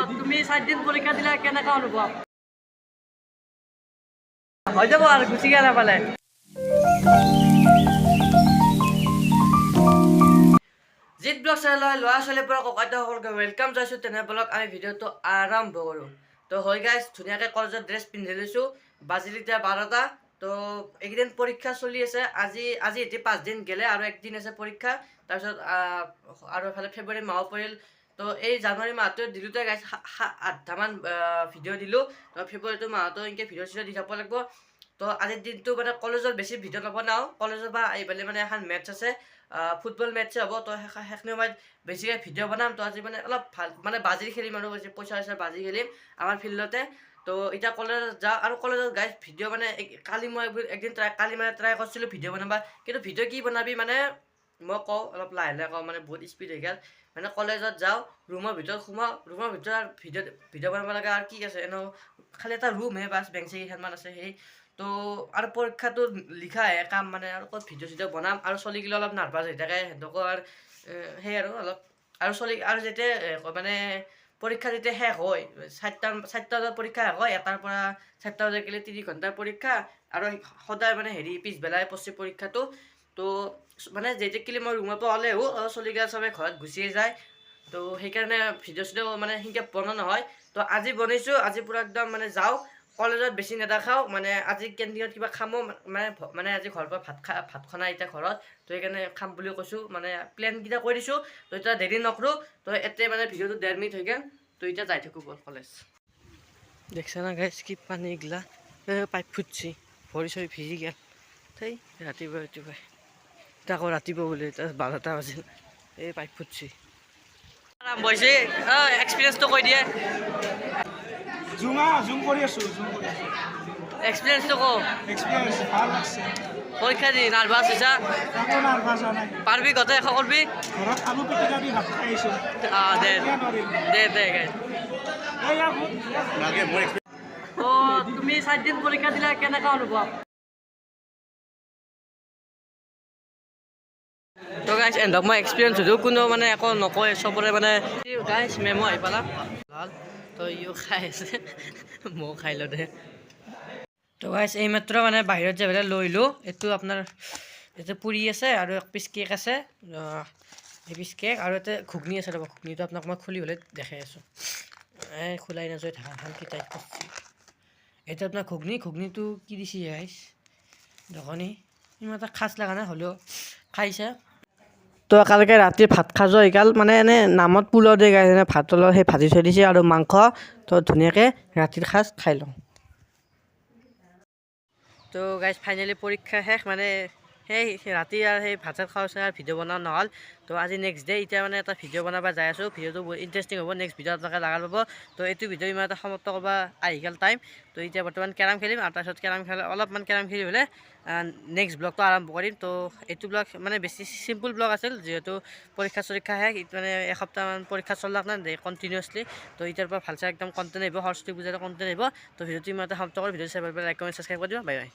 তুমি 4 দিন পৰীক্ষা দিলা কেনেকা অনুভৱ হৈ যাব আৰু গুচি গেলা পালে জিত ব্লগ চেনেলৰ ল'ৰা ছোৱালীৰ পৰা ককাইদেউ সকলকে ৱেলকাম জনাইছোঁ তেনে ব্লগ আমি ভিডিঅ'টো আৰম্ভ কৰোঁ তো হয় গাইজ ধুনীয়াকৈ কলেজত ড্ৰেছ পিন্ধি লৈছোঁ বাজিল এতিয়া 12টা তো এইকেইদিন পৰীক্ষা চলি আছে আজি এতিয়া 5 দিন গেলে আৰু একদিন আছে পৰীক্ষা তাৰপিছত আৰু এফালে ফেব্ৰুৱাৰী মাহ পৰিল তো এই জানুৱাৰী মাহটো দিলোঁতে গাইজ 8টামান ভিডিঅ' দিলোঁ তো ফেব্ৰুৱাৰীটো মাহতো এনেকৈ ভিডিঅ' চিডিঅ' দি থাকিব লাগিব তো আজিৰ দিনটো মানে কলেজত বেছি ভিডিঅ' নবনাওঁ কলেজৰ পৰা আহি পেলাই মানে এখন মেটচ আছে ফুটবল মেটচে হ'ব তো সেইখিনি সময়ত বেছিকৈ ভিডিঅ' বনাম তো আজি মানে অলপ ভাল মানে বাজি খেলিম আৰু পইচা বাজি খেলিম আমাৰ ফিল্ডতে তো এতিয়া কলেজত যাওঁ আৰু কলেজত গাইজ ভিডিঅ' মানে কালি মই একদিন কালি মানে ট্ৰাই কৰিছিলোঁ ভিডিঅ' বনাবা কিন্তু ভিডিঅ' কি বনাবি মানে মই কওঁ অলপ লাহে লাহে কওঁ মানে বহুত স্পীড হৈ গ'ল মানে কলেজত যাওঁ ৰুমৰ ভিতৰত সোমাওঁ ৰুমৰ ভিতৰত ভিডিঅ' বনাব লগা আৰু কি আছে এনেও খালি এটা ৰুমহে বাছ বেঞ্চি কেইখনমান আছে সেই তো আৰু পৰীক্ষাটো লিখাহে কাম মানে আৰু ক'ত ভিডিঅ' চিডিঅ' বনাম আৰু চলিগিলে অলপ নাৰ্ভাছ হৈ থাকে সিহঁতকো আৰু সেই আৰু অলপ আৰু আৰু যেতিয়া মানে পৰীক্ষা যেতিয়া শেষ হয় 4টা বজাত পৰীক্ষা শেষ হয় 1টাৰ পৰা 4টা বজাত গ'লে 3 ঘণ্টাৰ পৰীক্ষা আৰু সদায় মানে পিছবেলাই পঢ়ছে পৰীক্ষাটো তো মানে যেতিয়া মই ৰুমৰ পৰা ওলাই আহোঁ চলিগিলা চবে ঘৰত গুচিয়ে যায় তো সেইকাৰণে ভিডিঅ' চিডিঅ' মানে সেনেকৈ বনোৱা নহয় তো আজি বনাইছোঁ আজি পূৰা একদম মানে যাওঁ কলেজত বেছি নেদেখাওঁ মানে আজি কেণ্টিনত কিবা খামো মানে আজি ঘৰৰ পৰা ভাত খোৱা এতিয়া ঘৰত তো সেইকাৰণে খাম বুলি কৈছোঁ মানে প্লেনকেইটা কৈ দিছোঁ তো এতিয়া দেৰি নকৰোঁ তো এতিয়া মানে ভিডিঅ'টো 1.5 মিনিট হৈ গ'ল তো এতিয়া যাই থাকোঁ বল কলেজ দেখছা না গাইছ কি পানী এগিলা পাইপ ফুটছি ভৰি চৰি ভিজি গেল সেই ৰাতিপুৱাই এতিয়া আকৌ ৰাতিপুৱা বুলি 12টা বাজিল এই পাইপ ফুটছি আৰম্ভ হৈছে এক্সপিৰিয়েঞ্চটো কৈ দিয়ে জুম কৰি আছো এক্সপিৰিয়েঞ্চটো কওঁ এক্সপিৰিয়েঞ্চ ভাল লাগছে পৰীক্ষা দি নাৰ্ভাছ হৈছা একো নাৰ্ভাছ হোৱা নাই পাৰবি গোটেই এশ কৰবি ঘৰত আলু পিটিকা দি ভাত খাই আহিছোঁ দে তুমি 4 দিন পৰীক্ষা দিলা কেনেকা অনুভৱ তো গাইছ এন্দক মই এক্সপিৰিয়েঞ্চ হৈছোঁ কোনো মানে একো নকয় চবৰে মানে গাইছ মেমো আহি পালা ভাল তো ইও খাই আছে ময়ো খাই লওঁ দে তো গাইছ এইমাত্ৰ মানে বাহিৰত যাই পেলাই লৈ লো এইটো আপোনাৰ এইটো পুৰি আছে আৰু 1 পিচ কেক আছে এপিচ কেক আৰু এটা ঘুগনি আছে ৰ'ব ঘুগনিটো আপোনাক মই খুলি পেলাই দেখাই আছোঁ খোলাই নাযায় ঢাকাখন কি টাইপ কৰিছে এইটো আপোনাৰ ঘুগনিটো কি দিছে গাইছ দোকানী ইমান এটা খাচ লগা নাই হ'লেও খাইছে তো একেলগে ৰাতি ভাত খাজো এগাল মানে এনে নামত পোলাও দিয়ে গাইছ ভাতৰ লগত সেই ভাজি থৈ দিছে আৰু মাংস তো ধুনীয়াকৈ ৰাতিৰ সাজ খাই লওঁ তো গাইজ ফাইনেলি পৰীক্ষা শেষ মানে সেই ৰাতি আৰু সেই ভাত চাত খোৱাৰ আৰু ভিডিঅ' বনোৱা নহ'ল তো আজি নেক্সট ডে এতিয়া মানে এটা ভিডিঅ' বনাব যাই আছোঁ ভিডিঅ'টো বহুত ইণ্টাৰেষ্টিং হ'ব নেক্সট ভিডিঅ' আপোনালোকে লগাই ল'ব তো এইটো ভিডিঅ' ইমান এটা সমাপ্ত কৰিব আহি গ'ল টাইম তো এতিয়া বৰ্তমান কেৰাম খেলিম আৰু তাৰপিছত অলপমান কেৰাম খেলি পেলাই নেক্সট ব্লগটো আৰম্ভ কৰিম তো এইটো ব্লগ মানে বেছি চিম্পুল ব্লগ আছিল যিহেতু পৰীক্ষা চৰীক্ষা শেষ মানে এসপ্তাহমান পৰীক্ষা চলাক নাই কণ্টিনিউৱাছলি তো এতিয়াৰ পৰা ভালছে একদম কণ্টেণ্ট আহিব সৰস্বতী পূজাৰ কণ্টেণ্ট আহিব তো ভিডিঅ'টো ইমান এটা সমাপ্ত কৰি ভিডিঅ' চাই লাইক কমেণ্ট ছাবস্ক্ৰাইব কৰি দিব বাই বাই